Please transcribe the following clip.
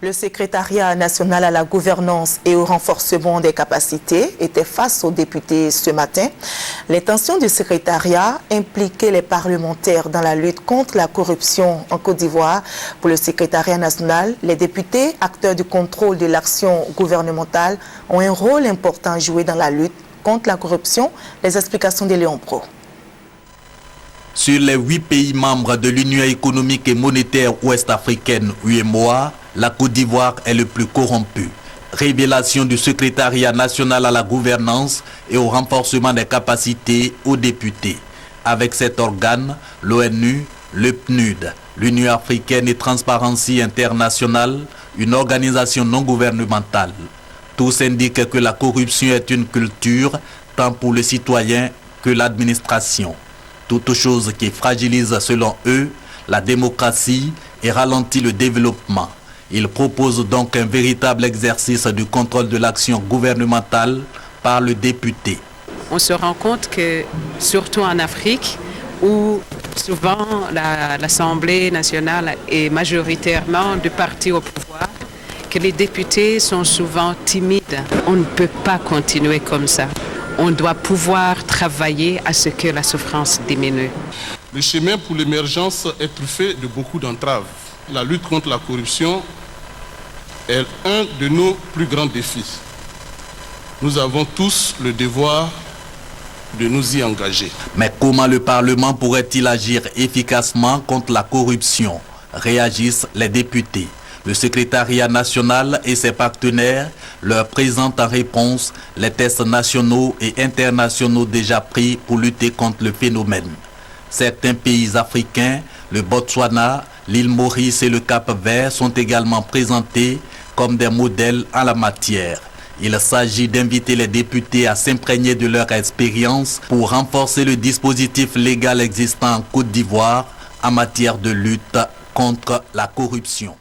Le secrétariat national à la gouvernance et au renforcement des capacités était face aux députés ce matin. L'intention du secrétariat impliquait les parlementaires dans la lutte contre la corruption en Côte d'Ivoire. Pour le secrétariat national, les députés, acteurs du contrôle de l'action gouvernementale, ont un rôle important à jouer dans la lutte contre la corruption. Les explications de Léon Pro. Sur les 8 pays membres de l'Union économique et monétaire ouest-africaine, UEMOA, la Côte d'Ivoire est le plus corrompu. Révélation du secrétariat national à la gouvernance et au renforcement des capacités aux députés. Avec cet organe, l'ONU, le PNUD, l'Union africaine et Transparency International, une organisation non gouvernementale. Tous indiquent que la corruption est une culture, tant pour le citoyen que l'administration. Toute chose qui fragilise, selon eux, la démocratie et ralentit le développement. Ils proposent donc un véritable exercice du contrôle de l'action gouvernementale par le député. On se rend compte que, surtout en Afrique, où souvent l'Assemblée nationale est majoritairement du parti au pouvoir, que les députés sont souvent timides. On ne peut pas continuer comme ça. On doit pouvoir travailler à ce que la souffrance diminue. Le chemin pour l'émergence est truffé de beaucoup d'entraves. La lutte contre la corruption est un de nos plus grands défis. Nous avons tous le devoir de nous y engager. Mais comment le Parlement pourrait-il agir efficacement contre la corruption? Réagissent les députés. Le secrétariat national et ses partenaires leur présentent en réponse les tests nationaux et internationaux déjà pris pour lutter contre le phénomène. Certains pays africains, le Botswana, l'île Maurice et le Cap-Vert sont également présentés comme des modèles en la matière. Il s'agit d'inviter les députés à s'imprégner de leur expérience pour renforcer le dispositif légal existant en Côte d'Ivoire en matière de lutte contre la corruption.